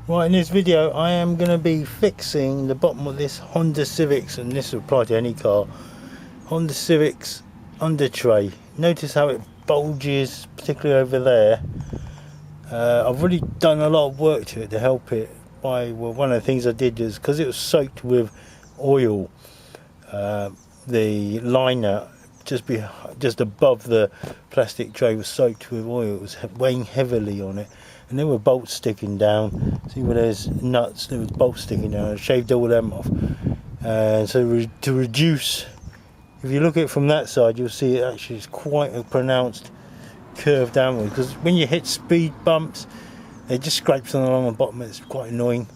Right, in this video I am going to be fixing the bottom of this Honda Civics, and this will apply to any car. Honda Civics UnderTray. Notice how it bulges, particularly over there. I've really done a lot of work to it to help it. Well, one of the things I did is, because it was soaked with oil, the liner just above the plastic tray was soaked with oil. It was weighing heavily on it, and there were bolts sticking down. See where there's nuts, there was bolts sticking down. I shaved all them off, and so to reduce, if you look at it from that side, you'll see it actually is quite a pronounced curve downward, because when you hit speed bumps it just scrapes on along the bottom. It's quite annoying.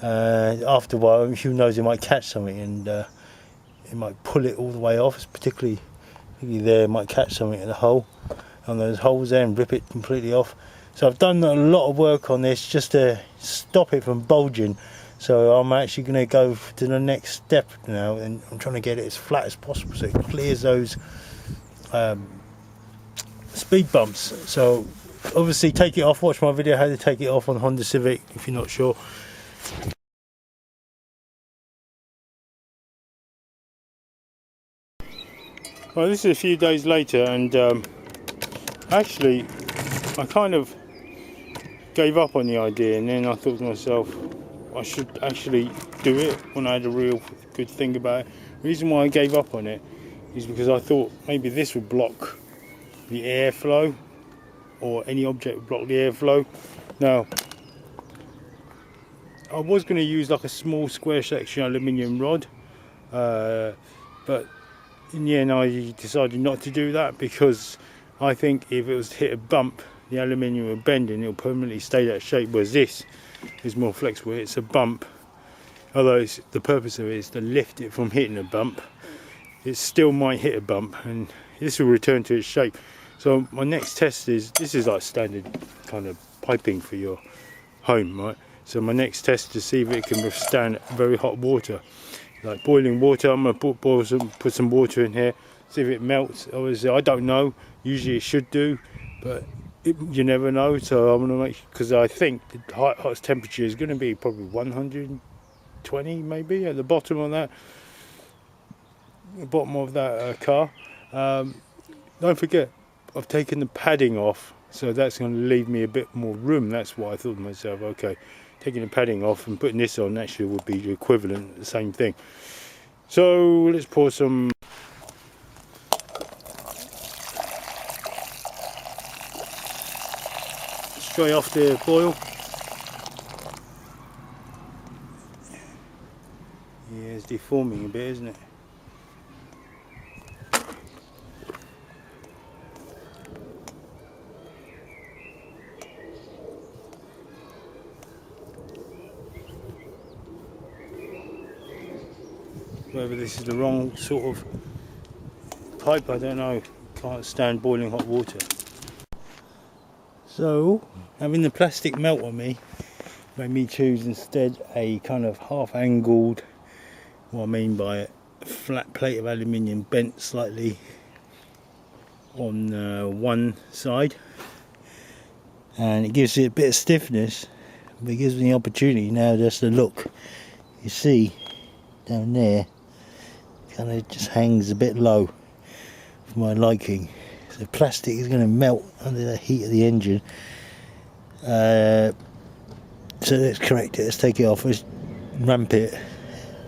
After a while, who knows, it might catch something and it might pull it all the way off. It's particularly there, it might catch something in the hole, on those holes there, and rip it completely off. So I've done a lot of work on this just to stop it from bulging. So I'm actually going to go to the next step now, and I'm trying to get it as flat as possible so it clears those speed bumps. So obviously take it off. Watch my video how to take it off on Honda Civic if you're not sure. Well, this is a few days later, and actually I kind of gave up on the idea, and then I thought to myself I should actually do it when I had a real good think about it. The reason why I gave up on it is because I thought maybe this would block the airflow, or any object would block the airflow. Now, I was going to use like a small square section aluminium rod, but in the end I decided not to do that, because I think if it was to hit a bump, the aluminium will bend and it'll permanently stay that shape, whereas this is more flexible. It's a bump, although the purpose of it is to lift it from hitting a bump. It still might hit a bump and this will return to its shape. So my next test is, this is like standard kind of piping for your home, right? So my next test is to see if it can withstand very hot water, like boiling water. I'm going to put some water in here, see if it melts. Obviously I don't know, usually it should do, but you never know. So I'm going to make, because I think the hottest temperature is going to be probably 120 maybe at the bottom of that, car. Don't forget, I've taken the padding off, so that's going to leave me a bit more room. That's why I thought to myself, okay, taking the padding off and putting this on actually would be the equivalent, the same thing. So let's pour some straight off the boil. Yeah, it's deforming a bit, isn't it? Whether this is the wrong sort of pipe, I don't know. Can't stand boiling hot water. So having the plastic melt on me made me choose instead a kind of half angled, what I mean by it, a flat plate of aluminium bent slightly on one side, and it gives it a bit of stiffness, but it gives me the opportunity now just to look. You see down there, kind of just hangs a bit low for my liking. So plastic is going to melt under the heat of the engine. So let's correct it. Let's take it off. Let's ramp it.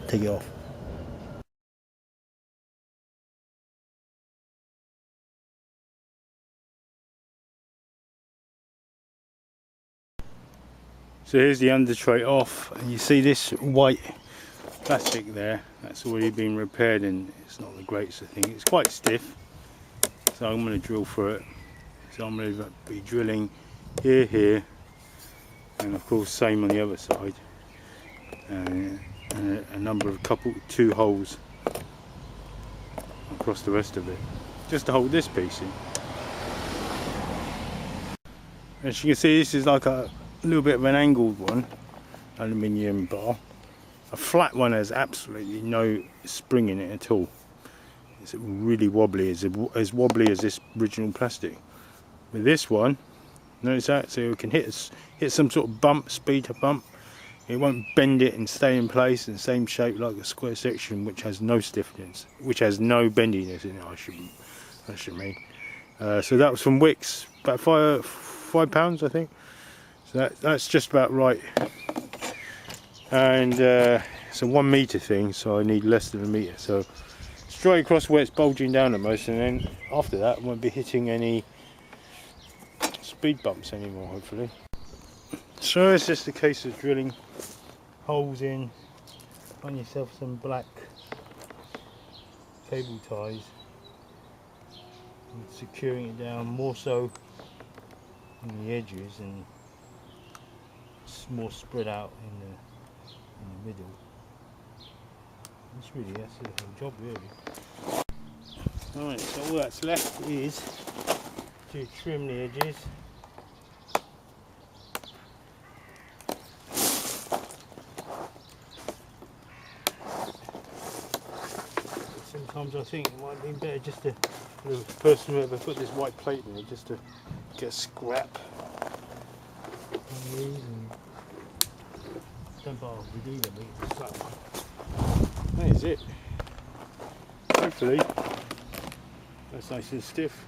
Take it off. So here's the UnderTray off, and you see this white plastic there, that's already been repaired, and it's not the greatest thing. It's quite stiff, so I'm going to drill through it. So I'm going to be drilling here, and of course same on the other side, and a number of two holes across the rest of it, just to hold this piece in. As you can see, this is like a little bit of an angled one, aluminium bar. A flat one has absolutely no spring in it at all. It's really wobbly, as wobbly as this original plastic. With this one, notice that, so it can hit some sort of bump, speed bump, it won't bend it and stay in place in the same shape like a square section, which has no stiffness, which has no bendiness in it. I should mean. So that was from Wicks, about £5 I think. So that's just about right. And it's a 1 metre thing, so I need less than a metre. So straight across where it's bulging down almost, and then after that I won't be hitting any speed bumps anymore, hopefully. So it's just a case of drilling holes in, find yourself some black cable ties and securing it down more so in the edges and more spread out in the middle. That's the whole job really. Alright, so all that's left is to trim the edges. Sometimes I think it might be better just to, the person who ever put this white plate in it, just to get a scrap on these and don't bother with either, but it's that one. That is it. Hopefully that's nice and stiff.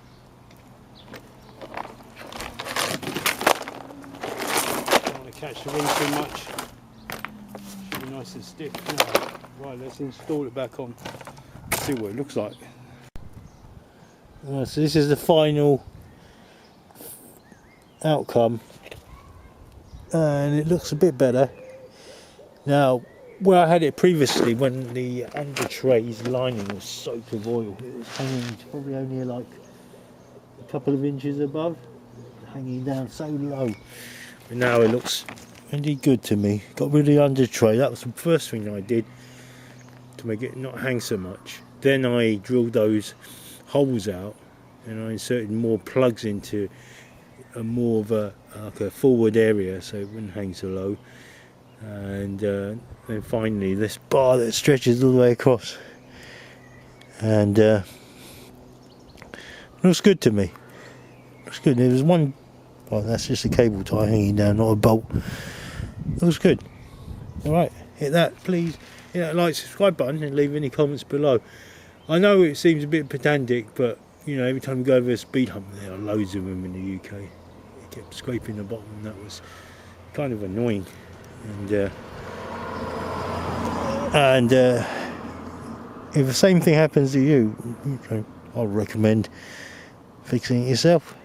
Don't want to catch the wind too much. Should be nice and stiff. Right, let's install it back on. See what it looks like. So this is the final outcome, and it looks a bit better now. Where I had it previously, when the UnderTray's lining was soaked with oil, it was hanging probably only like a couple of inches above, hanging down so low. But now it looks really good to me. Got rid of the UnderTray. That was the first thing I did to make it not hang so much. Then I drilled those holes out and I inserted more plugs into more of like a forward area so it wouldn't hang so low. And then finally this bar that stretches all the way across, and looks good to me. Looks good. There was one, oh, that's just a cable tie hanging down, not a bolt. Looks good. Alright, hit that please. Hit that like, subscribe button and leave any comments below. I know it seems a bit pedantic, but you know, every time you go over a speed hump, there are loads of them in the UK. It kept scraping the bottom, and that was kind of annoying. And if the same thing happens to you, I'll recommend fixing it yourself.